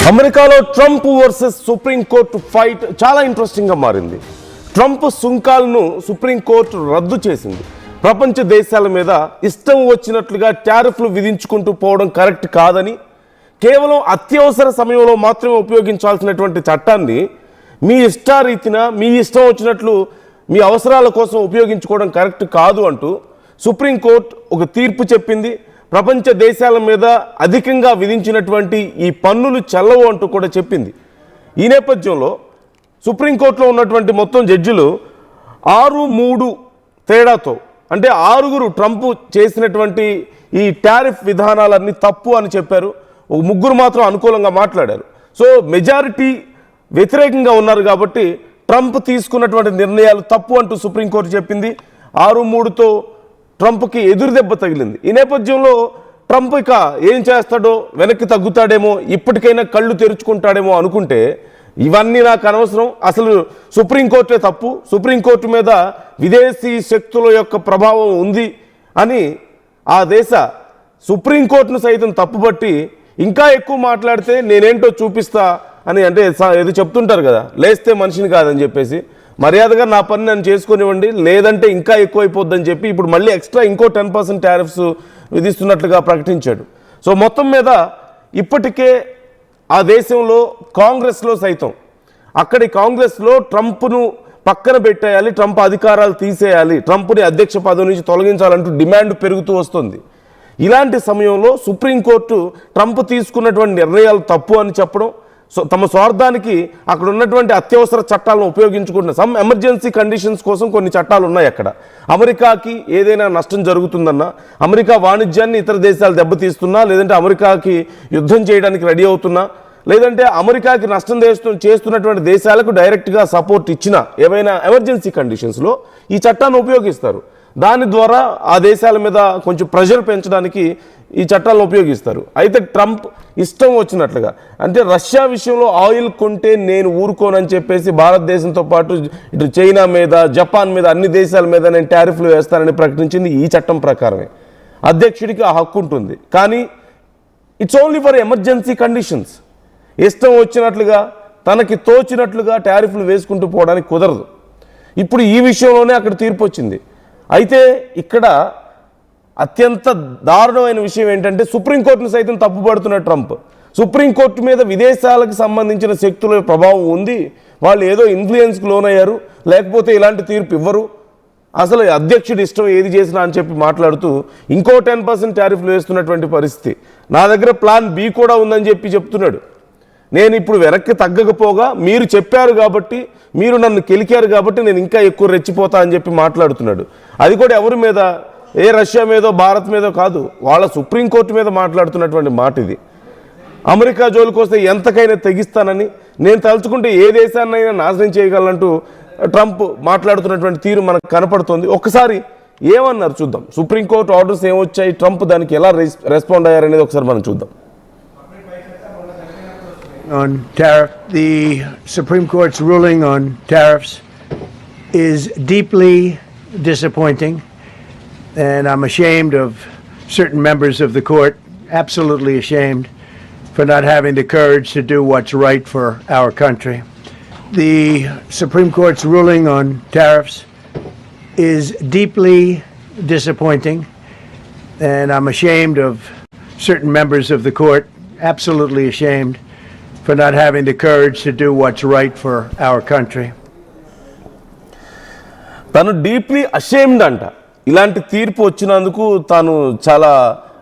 అమెరికాలో Trump versus supreme court fight చాలా ఇంట్రెస్టింగ్గా మారింది. ట్రంప్ సుంకాలను సుప్రీంకోర్టు రద్దు చేసింది. ప్రపంచ దేశాల మీద ఇష్టం వచ్చినట్లుగా టారిఫ్లు విధించుకుంటూ పోవడం కరెక్ట్ కాదని, కేవలం అత్యవసర సమయంలో మాత్రమే ఉపయోగించాల్సినటువంటి చట్టాన్ని మీ ఇష్టారీతిన మీ ఇష్టం వచ్చినట్లు మీ అవసరాల కోసం ఉపయోగించుకోవడం కరెక్ట్ కాదు అంటూ సుప్రీంకోర్టు ఒక తీర్పు చెప్పింది. ప్రపంచ దేశాల మీద అధికంగా విధించినటువంటి ఈ పన్నులు చెల్లవు అంటూ కూడా చెప్పింది. ఈ నేపథ్యంలో సుప్రీంకోర్టులో ఉన్నటువంటి మొత్తం జడ్జిలు 6-3 తేడాతో, అంటే 6 ట్రంప్ చేసినటువంటి ఈ టారిఫ్ విధానాలన్నీ తప్పు అని చెప్పారు. 3 మాత్రం అనుకూలంగా మాట్లాడారు. సో మెజారిటీ వ్యతిరేకంగా ఉన్నారు కాబట్టి ట్రంప్ తీసుకున్నటువంటి నిర్ణయాలు తప్పు అంటూ సుప్రీంకోర్టు చెప్పింది. 6-3తో ట్రంప్కి ఎదురు దెబ్బ తగిలింది. ఈ నేపథ్యంలో ట్రంప్ ఇక ఏం చేస్తాడో, వెనక్కి తగ్గుతాడేమో, ఇప్పటికైనా కళ్ళు తెరుచుకుంటాడేమో అనుకుంటే ఇవన్నీ నాకు అనవసరం, అసలు సుప్రీంకోర్టే తప్పు, సుప్రీంకోర్టు మీద విదేశీ శక్తుల యొక్క ప్రభావం ఉంది అని ఆ దేశ సుప్రీంకోర్టును సైతం తప్పుబట్టి ఇంకా ఎక్కువ మాట్లాడితే నేనేంటో చూపిస్తా అని, అంటే ఏదో చెప్తుంటారు కదా, లేస్తే మనిషిని కాదని చెప్పేసి, మర్యాదగా నా పని నన్ను చేసుకునివ్వండి, లేదంటే ఇంకా ఎక్కువైపోద్దని చెప్పి ఇప్పుడు మళ్ళీ ఎక్స్ట్రా ఇంకో 10% టారిఫ్స్ విధిస్తున్నట్లుగా ప్రకటించాడు. సో మొత్తం మీద ఇప్పటికే ఆ దేశంలో కాంగ్రెస్లో సైతం, అక్కడి కాంగ్రెస్లో ట్రంప్ను పక్కన పెట్టేయాలి, ట్రంప్ అధికారాలు తీసేయాలి, ట్రంప్ని అధ్యక్ష పదవి నుంచి తొలగించాలంటూ డిమాండ్ పెరుగుతూ వస్తుంది. ఇలాంటి సమయంలో సుప్రీంకోర్టు ట్రంప్ తీసుకున్నటువంటి నిర్ణయాలు తప్పు అని చెప్పడం, తమ స్వార్థానికి అక్కడ ఉన్నటువంటి అత్యవసర చట్టాలను ఉపయోగించుకుంటున్న సమ్ ఎమర్జెన్సీ కండిషన్స్ కోసం కొన్ని చట్టాలు ఉన్నాయి. అక్కడ అమెరికాకి ఏదైనా నష్టం జరుగుతుందన్నా, అమెరికా వాణిజ్యాన్ని ఇతర దేశాలు దెబ్బతీస్తున్నా, లేదంటే అమెరికాకి యుద్ధం చేయడానికి రెడీ అవుతున్నా, లేదంటే అమెరికాకి నష్టం చేస్తున్నటువంటి దేశాలకు డైరెక్ట్గా సపోర్ట్ ఇచ్చినా, ఏవైనా ఎమర్జెన్సీ కండిషన్స్లో ఈ చట్టాన్ని ఉపయోగిస్తారు. దాని ద్వారా ఆ దేశాల మీద కొంచెం ప్రెషర్ పెంచడానికి ఈ చట్టాలను ఉపయోగిస్తారు. అయితే ట్రంప్ ఇష్టం వచ్చినట్లుగా, అంటే రష్యా విషయంలో ఆయిల్ కొంటే నేను ఊరుకోనని చెప్పేసి భారతదేశంతో పాటు ఇటు చైనా మీద, జపాన్ మీద, అన్ని దేశాల మీద నేను టారిఫ్లు వేస్తానని ప్రకటించింది ఈ చట్టం ప్రకారమే. అధ్యక్షుడికి ఆ హక్కు ఉంటుంది, కానీ it's only for emergency conditions. ఇష్టం వచ్చినట్లుగా తనకి తోచినట్లుగా టారిఫ్లు వేసుకుంటూ పోవడానికి కుదరదు. ఇప్పుడు ఈ విషయంలోనే అక్కడ తీర్పు వచ్చింది. అయితే ఇక్కడ అత్యంత దారుణమైన విషయం ఏంటంటే సుప్రీంకోర్టును సైతం తప్పుపడుతున్న ట్రంప్. సుప్రీంకోర్టు మీద విదేశాలకు సంబంధించిన శక్తుల ప్రభావం ఉంది, వాళ్ళు ఏదో ఇన్ఫ్లుయెన్స్కి లోనయ్యారు, లేకపోతే ఇలాంటి తీర్పు ఇవ్వరు, అసలు అధ్యక్షుడు ఇష్టం ఏది చేసినా అని చెప్పి మాట్లాడుతూ ఇంకో 10% టారిఫ్లు వేస్తున్నటువంటి పరిస్థితి. నా దగ్గర ప్లాన్ బి కూడా ఉందని చెప్తున్నాడు. నేను ఇప్పుడు వెనక్కి తగ్గకపోగా మీరు చెప్పారు కాబట్టి, మీరు నన్ను కెలికారు కాబట్టి నేను ఇంకా ఎక్కువ రెచ్చిపోతా అని చెప్పి మాట్లాడుతున్నాడు. అది కూడా ఎవరి మీద, ఏ రష్యా మీదో భారత్ మీదో కాదు, వాళ్ళ సుప్రీంకోర్టు మీద మాట్లాడుతున్నటువంటి మాట ఇది. అమెరికా జోలికి వస్తే ఎంతకైనా తెగిస్తానని, నేను తలుచుకుంటే ఏ దేశాన్నైనా నాశనం చేయగలనంటూ ట్రంప్ మాట్లాడుతున్నటువంటి తీరు మనకు కనపడుతుంది. ఒక్కసారి ఏమన్నారు చూద్దాం. సుప్రీంకోర్టు ఆర్డర్స్ ఏమొచ్చాయి, ట్రంప్ దానికి ఎలా రెస్పాండ్ అయ్యారనేది ఒకసారి మనం చూద్దాం. On tariff, the Supreme Court's ruling on tariffs is deeply disappointing, and I'm ashamed of certain members of the court, absolutely ashamed, for not having the courage to do what's right for our country. The Supreme Court's ruling on tariffs is deeply disappointing, and I'm ashamed of certain members of the court, absolutely ashamed, for not having the courage to do what's right for our country. తను deeply ashamed అంట. ఇలాంటి తీర్పు వచ్చినందుకు తాను చాలా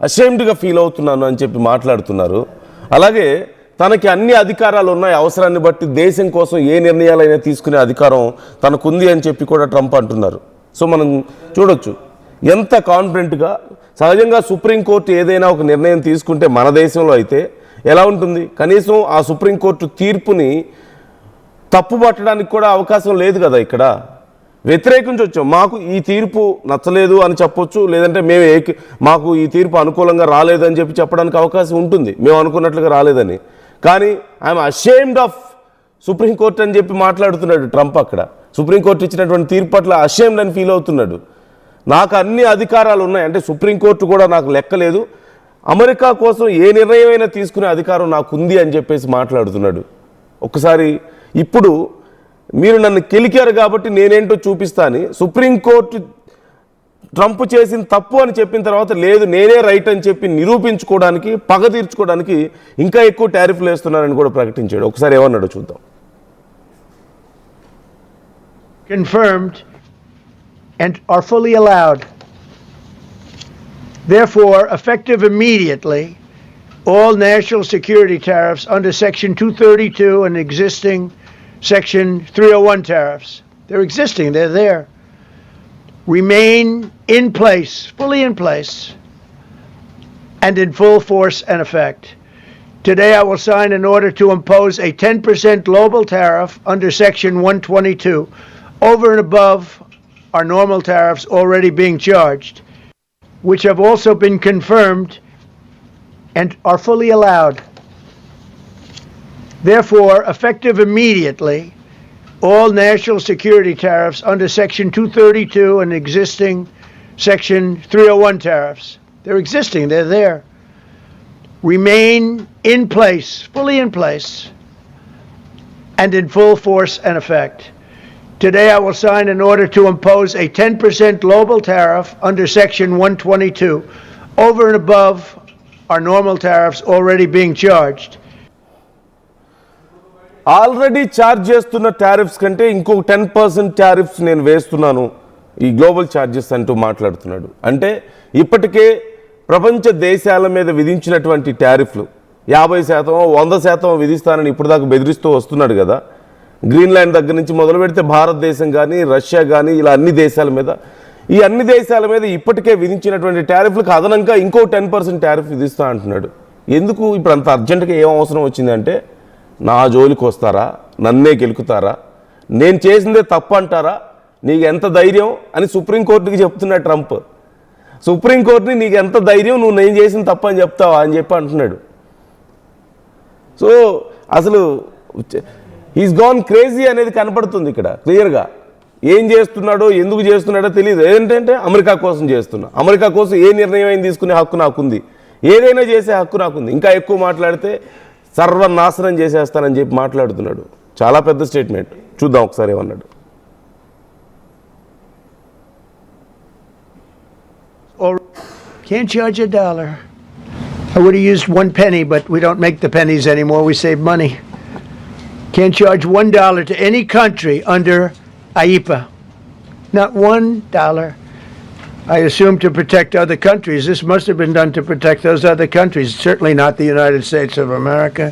అషేమ్డ్గా feel అవుతున్నాను అని చెప్పి మాట్లాడుతున్నారు. అలాగే తనకి అన్ని అధికారాలు ఉన్నాయి, అవసరాన్ని బట్టి దేశం కోసం ఏ నిర్ణయాలైనా తీసుకునే అధికారం తనకుంది అని చెప్పి కూడా ట్రంప్ అంటున్నారు. సో మనం చూడొచ్చు ఎంత కాన్ఫిడెంట్గా. సహజంగా సుప్రీంకోర్టు ఏదైనా ఒక నిర్ణయం తీసుకుంటే మన దేశంలో అయితే ఎలా ఉంటుంది, కనీసం ఆ సుప్రీంకోర్టు తీర్పుని తప్పుపట్టడానికి కూడా అవకాశం లేదు కదా. ఇక్కడ వ్యతిరేకించి వచ్చాం, మాకు ఈ తీర్పు నచ్చలేదు అని చెప్పొచ్చు, లేదంటే మాకు ఈ తీర్పు అనుకూలంగా రాలేదని చెప్పడానికి అవకాశం ఉంటుంది, మేము అనుకున్నట్లుగా రాలేదని. కానీ ఐఎమ్ అషేమ్డ్ ఆఫ్ సుప్రీంకోర్టు అని చెప్పి మాట్లాడుతున్నాడు ట్రంప్. అక్కడ సుప్రీంకోర్టు ఇచ్చినటువంటి తీర్పు పట్ల అషేమ్డ్ అని ఫీల్ అవుతున్నాడు. నాకు అన్ని అధికారాలు ఉన్నాయి, అంటే సుప్రీంకోర్టు కూడా నాకు లెక్కలేదు, అమెరికా కోసం ఏ నిర్ణయమైనా తీసుకునే అధికారం నాకుంది అని చెప్పేసి మాట్లాడుతున్నాడు. ఒకసారి ఇప్పుడు మీరు నన్ను కెలికారు కాబట్టి నేనేంటో చూపిస్తాను. సుప్రీంకోర్టు ట్రంప్ చేసిన తప్పు అని చెప్పిన తర్వాత లేదు నేనే రైట్ అని చెప్పి నిరూపించుకోవడానికి పగ తీర్చుకోవడానికి ఇంకా ఎక్కువ టారిఫ్లు వేస్తున్నారని కూడా ప్రకటించాడు. ఒకసారి ఏమన్నాడో చూద్దాం. Confirmed and are fully allowed. Therefore, effective immediately, all national security tariffs under Section 232 and existing Section 301 tariffs, they're existing, they're there, remain in place, fully in place, and in full force and effect. Today, I will sign an order to impose a 10% global tariff under Section 122 over and above our normal tariffs already being charged, which have also been confirmed and are fully allowed. Therefore, effective immediately, all national security tariffs under Section 232 and existing Section 301 tariffs, they're existing, they're there, remain in place, fully in place, and in full force and effect. Today, I will sign an order to impose a 10% global tariff under Section 122 over and above our normal tariffs already being charged. Already charge చేస్తున్న tariffs కంటే ఇంకో 10% tariffs నేను వేస్తున్నాను ఈ global charges అంటూ మాట్లాడుతున్నాడు. అంటే ఇప్పటికే ప్రపంచ దేశాల మీద విధించినటువంటి టారిఫ్లు 50%, 100% విధిస్తానని ఇప్పుడు దాకా బెదిరిస్తూ వస్తున్నాడు కదా. గ్రీన్లాండ్ దగ్గర నుంచి మొదలు పెడితే భారతదేశం కానీ రష్యా కానీ ఇలా అన్ని దేశాల మీద ఈ అన్ని దేశాల మీద ఇప్పటికే విధించినటువంటి టారిఫ్లకు అదనంగా ఇంకో 10% టారిఫ్ విధిస్తా అంటున్నాడు. ఎందుకు ఇప్పుడు అంత అర్జెంటుగా ఏం అవసరం వచ్చిందంటే నా జోలికి వస్తారా, నన్నే గెలుకుతారా, నేను చేసిందే తప్పు అంటారా, నీకు ఎంత ధైర్యం అని సుప్రీంకోర్టుకి చెప్తున్నాడు ట్రంప్. సుప్రీంకోర్టుని నీకు ఎంత ధైర్యం నువ్వు నేను చేసిన తప్పు అని చెప్తావా అని చెప్పి అంటున్నాడు. సో అసలు హీస్ గాన్ క్రేజీ అనేది కనపడుతుంది ఇక్కడ క్లియర్గా. ఏం చేస్తున్నాడో ఎందుకు చేస్తున్నాడో తెలియదు. ఏంటంటే అమెరికా కోసం చేస్తున్నా, అమెరికా కోసం ఏ నిర్ణయం అయినా తీసుకునే హక్కు నాకుంది, ఏదైనా చేసే హక్కు నాకుంది. ఇంకా ఎక్కువ మాట్లాడితే సర్వనాశనం చేసేస్తానని చెప్పి మాట్లాడుతున్నాడు. చాలా పెద్ద స్టేట్మెంట్. చూద్దాం ఒకసారి ఏమన్నాడు. Or can't charge $1. I would have used 1 penny, but we don't make the pennies anymore. We save money. Can't charge $1 to any country under IEPA. Not $1. I assume to protect other countries. This must have been done to protect those other countries. Certainly not the United States of America,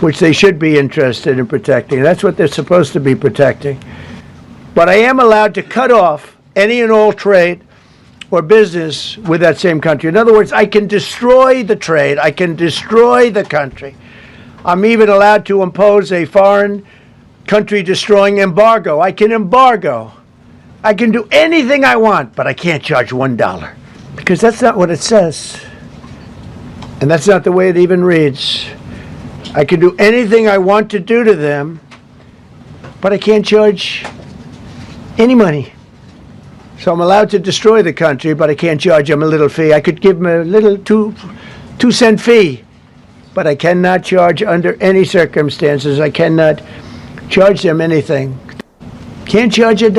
which they should be interested in protecting. That's what they're supposed to be protecting. But I am allowed to cut off any and all trade or business with that same country. In other words, I can destroy the trade. I can destroy the country. I'm even allowed to impose a foreign country destroying embargo. I can embargo. I can do anything I want, but I can't charge $1 because that's not what it says. And that's not the way it even reads. I can do anything I want to do to them, but I can't charge any money. So I'm allowed to destroy the country, but I can't charge them a little fee. I could give them a little 2-cent fee, but I cannot charge under any circumstances. I cannot charge them anything. Can't charge $1.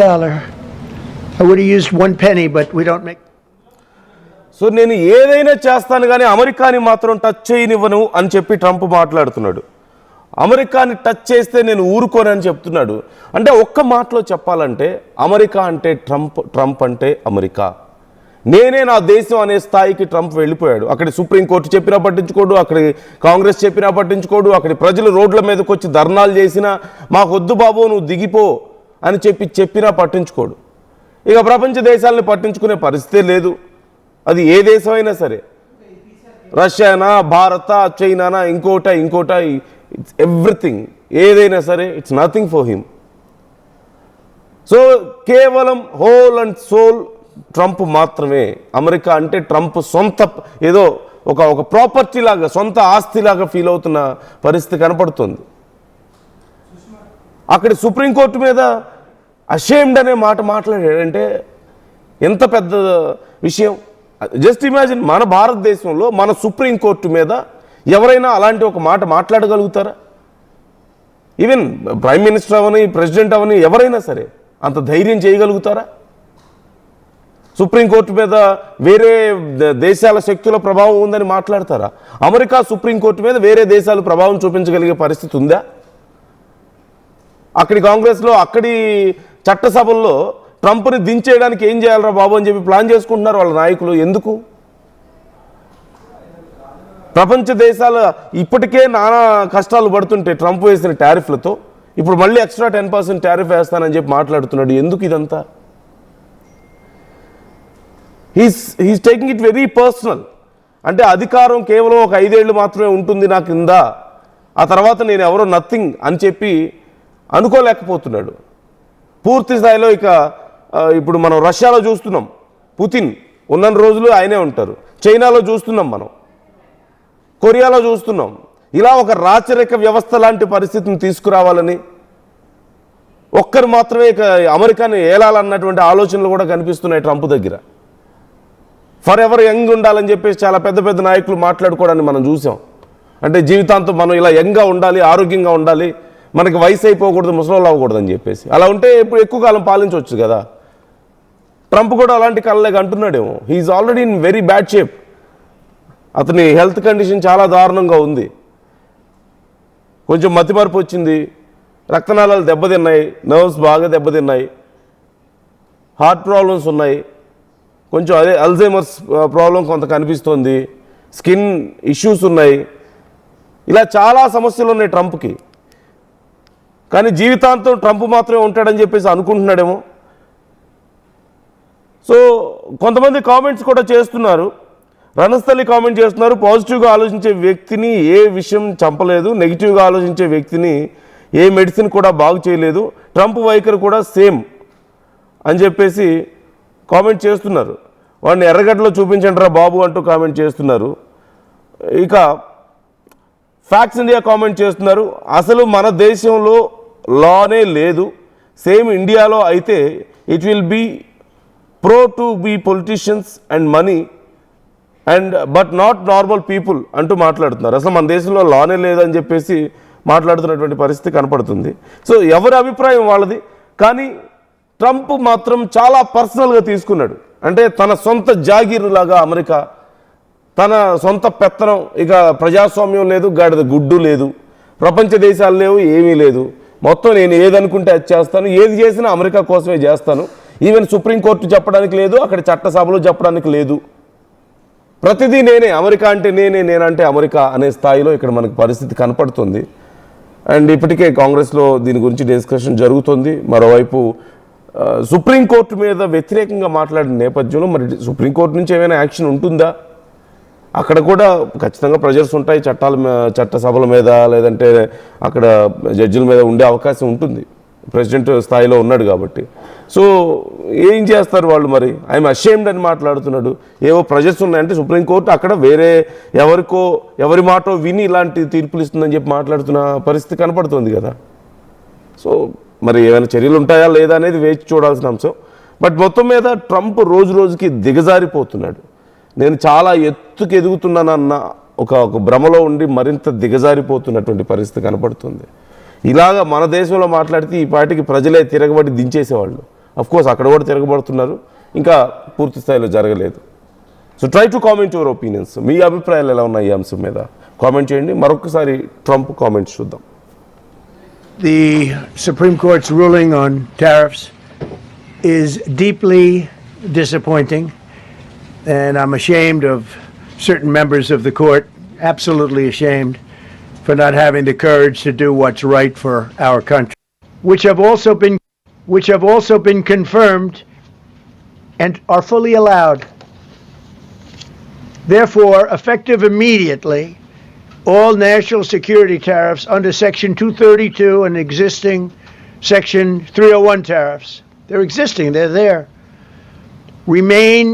I would have used 1 penny, but we don't make. So నేను ఏదైనా చేస్తాను కానీ అమెరికాని మాత్రం touch చేయనివ్వను అని చెప్పి Trump మాట్లాడుతున్నాడు. అమెరికాని touch చేస్తే నేను ఊరుకోనని చెప్తున్నాడు. అంటే ఒక్క మాటలో చెప్పాలంటే అమెరికా అంటే ట్రంప్ అంటే అమెరికా. నేనే నా దేశం అనే స్థాయికి ట్రంప్ వెళ్ళిపోయాడు. అక్కడి సుప్రీంకోర్టు చెప్పినా పట్టించుకోడు, అక్కడి కాంగ్రెస్ చెప్పినా పట్టించుకోడు, అక్కడి ప్రజలు రోడ్ల మీదకి వచ్చి ధర్నాలు చేసినా మాకొద్దు బాబు నువ్వు దిగిపో అని చెప్పినా పట్టించుకోడు. ఇక ప్రపంచ దేశాలను పట్టించుకునే పరిస్థితే లేదు. అది ఏ దేశమైనా సరే, రష్యానా, భారత, చైనానా, ఇంకోట ఇట్స్ ఎవ్రీథింగ్. ఏదైనా సరే it's nothing for him. So కేవలం హోల్ అండ్ సోల్ ట్రంప్ మాత్రమే. అమెరికా అంటే ట్రంప్ సొంత ఏదో ఒక ప్రాపర్టీ లాగా, సొంత ఆస్తిలాగా ఫీల్ అవుతున్న పరిస్థితి కనపడుతుంది. అక్కడ సుప్రీంకోర్టు మీద అషేమ్డ్ అనే మాట మాట్లాడాడంటే ఎంత పెద్ద విషయం. జస్ట్ ఇమాజిన్, మన భారతదేశంలో మన సుప్రీంకోర్టు మీద ఎవరైనా అలాంటి ఒక మాట మాట్లాడగలుగుతారా? ఈవెన్ ప్రైమ్ మినిస్టర్ అవని, ప్రెసిడెంట్ అవని, ఎవరైనా సరే అంత ధైర్యం చేయగలుగుతారా? సుప్రీంకోర్టు మీద వేరే దేశాల శక్తుల ప్రభావం ఉందని మాట్లాడతారా? అమెరికా సుప్రీంకోర్టు మీద వేరే దేశాలు ప్రభావం చూపించగలిగే పరిస్థితి ఉందా? అక్కడి కాంగ్రెస్లో, అక్కడి చట్టసభల్లో ట్రంప్ని దించేయడానికి ఏం చేయాలరా బాబు అని చెప్పి ప్లాన్ చేసుకుంటున్నారు వాళ్ళ నాయకులు. ఎందుకు? ప్రపంచ దేశాలు ఇప్పటికే నానా కష్టాలు పడుతుంటే ట్రంప్ వేసిన టారిఫ్లతో ఇప్పుడు మళ్ళీ ఎక్స్ట్రా 10% టారిఫ్ వేస్తానని చెప్పి మాట్లాడుతున్నాడు. ఎందుకు ఇదంతా? He's taking it very personal. అంటే అధికారం కేవలం ఒక 5 ఏళ్ళు మాత్రమే ఉంటుంది నా కింద, ఆ తర్వాత నేను ఎవరో నథింగ్ అని చెప్పి అనుకోలేకపోతున్నాడు. పూర్తి స్థాయిలో ఇప్పుడు మనం రష్యాలో చూస్తున్నాం, పుతిన్ ఉన్న రోజులు ఆయనే ఉంటారు. చైనాలో చూస్తున్నాం, మనం కొరియాలో చూస్తున్నాం. ఇలా ఒక రాచరిక వ్యవస్థ లాంటి పరిస్థితిని తీసుకురావాలని, ఒక్కరు మాత్రమే అమెరికాని ఏలాలన్నటువంటి ఆలోచనలు కూడా కనిపిస్తున్నాయి ట్రంప్ దగ్గర. ఫర్ ఎవర్ యంగ్ ఉండాలని చెప్పేసి చాలా పెద్ద పెద్ద నాయకులు మాట్లాడుకోవడాన్ని మనం చూసాం. అంటే జీవితాంతం మనం ఇలా యంగ్గా ఉండాలి, ఆరోగ్యంగా ఉండాలి, మనకి వయసు అయిపోకూడదు, ముసలోళ్ళు అవ్వకూడదు అని చెప్పేసి. అలా ఉంటే ఇప్పుడు ఎక్కువ కాలం పాలించవచ్చు కదా. ట్రంప్ కూడా అలాంటి కళ్ళకి అంటున్నాడేమో. He's already in very bad shape. అతని హెల్త్ కండిషన్ చాలా దారుణంగా ఉంది. కొంచెం మతిమరుపు వచ్చింది, రక్తనాళాలు దెబ్బతిన్నాయి, నర్వ్స్ బాగా దెబ్బతిన్నాయి, హార్ట్ ప్రాబ్లమ్స్ ఉన్నాయి, కొంచెం అదే అల్జైమర్స్ ప్రాబ్లం కొంత కనిపిస్తోంది, స్కిన్ ఇష్యూస్ ఉన్నాయి. ఇలా చాలా సమస్యలు ఉన్నాయి ట్రంప్కి. కానీ జీవితాంతం ట్రంప్ మాత్రమే ఉంటాడని చెప్పేసి అనుకుంటున్నాడేమో. సో కొంతమంది కామెంట్స్ కూడా చేస్తున్నారు. రణస్థలి కామెంట్ చేస్తున్నారు, పాజిటివ్గా ఆలోచించే వ్యక్తిని ఏ విషయం చంపలేదు, నెగిటివ్గా ఆలోచించే వ్యక్తిని ఏ మెడిసిన్ కూడా బాగు చేయలేదు, ట్రంప్ వైఖరి కూడా సేమ్ అని చెప్పేసి కామెంట్ చేస్తున్నారు. వాడిని ఎర్రగడ్డలో చూపించండి రా బాబు అంటూ కామెంట్ చేస్తున్నారు. ఇక ఫ్యాక్ట్స్ ఇండియా కామెంట్ చేస్తున్నారు, అసలు మన దేశంలో లానే లేదు, సేమ్ ఇండియాలో అయితే it will be pro to be politicians and money and but not normal people అంటూ మాట్లాడుతున్నారు. అసలు మన దేశంలో లానే లేదని చెప్పేసి మాట్లాడుతున్నటువంటి పరిస్థితి కనపడుతుంది. సో ఎవరి అభిప్రాయం వాళ్ళది. కానీ ట్రంప్ మాత్రం చాలా పర్సనల్గా తీసుకున్నాడు. అంటే తన సొంత జాగీరులాగా అమెరికా, తన సొంత పెత్తనం, ఇక ప్రజాస్వామ్యం లేదు, గాడిద గుడ్డు లేదు, ప్రపంచ దేశాలు లేవు, ఏమీ లేదు, మొత్తం నేను ఏదనుకుంటే అది చేస్తాను, ఏది చేసినా అమెరికా కోసమే చేస్తాను, ఈవెన్ సుప్రీంకోర్టు చెప్పడానికి లేదు, అక్కడ చట్టసభలు చెప్పడానికి లేదు, ప్రతిదీ నేనే, అమెరికా అంటే నేనే, నేనంటే అమెరికా అనే స్థాయిలో ఇక్కడ మనకు పరిస్థితి కనపడుతుంది. అండ్ ఇప్పటికే కాంగ్రెస్లో దీని గురించి డిస్కషన్ జరుగుతుంది. మరోవైపు సుప్రీంకోర్టు మీద వ్యతిరేకంగా మాట్లాడిన నేపథ్యంలో మరి సుప్రీంకోర్టు నుంచి ఏమైనా యాక్షన్ ఉంటుందా? అక్కడ కూడా ఖచ్చితంగా ప్రెజర్స్ ఉంటాయి, చట్టసభల మీద, లేదంటే అక్కడ జడ్జిల మీద ఉండే అవకాశం ఉంటుంది. ప్రెసిడెంట్ స్థాయిలో ఉన్నాడు కాబట్టి. సో ఏం చేస్తారు వాళ్ళు? మరి ఐఎమ్ అషేమ్డ్ అని మాట్లాడుతున్నాడు. ఏవో ప్రెజర్స్ ఉన్నాయంటే సుప్రీంకోర్టు అక్కడ వేరే ఎవరి మాటో విని ఇలాంటి తీర్పులు ఇస్తుందని చెప్పి మాట్లాడుతున్న పరిస్థితి కనపడుతుంది కదా. సో మరి ఏమైనా చర్యలు ఉంటాయా లేదా అనేది వేచి చూడాల్సిన అంశం. బట్ మొత్తం మీద ట్రంప్ రోజు రోజుకి దిగజారిపోతున్నాడు. నేను చాలా ఎత్తుకు ఎదుగుతున్నానన్న ఒక భ్రమలో ఉండి మరింత దిగజారిపోతున్నటువంటి పరిస్థితి కనపడుతుంది. ఇలాగ మన దేశంలో మాట్లాడితే ఈ పార్టీకి ప్రజలే తిరగబడి దించేసేవాళ్ళు. అఫ్కోర్స్ అక్కడ కూడా తిరగబడుతున్నారు, ఇంకా పూర్తి స్థాయిలో జరగలేదు. So try to comment your opinions. మీ అభిప్రాయాలు ఎలా ఉన్నాయి ఈ అంశం మీద కామెంట్ చేయండి. మరొకసారి ట్రంప్ కామెంట్స్ చూద్దాం. The Supreme Court's ruling on tariffs is deeply disappointing, and I'm ashamed of certain members of the court, absolutely ashamed, for not having the courage to do what's right for our country, which have also been confirmed and are fully allowed. Therefore, effective immediately, all national security tariffs under Section 232 and existing Section 301 tariffs, they're existing, they're there, remain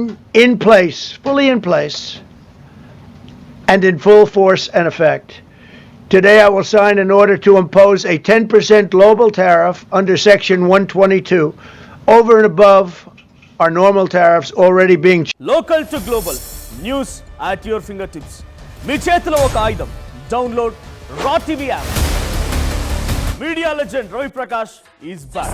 in place, fully in place, and in full force and effect. Today I will sign an order to impose a 10% global tariff under Section 122 over and above are normal tariffs already being local to global news at your finger tips. మీ చేతిలో ఒక ఆయుధం. Download Raw TV app. Media legend Ravi Prakash is back.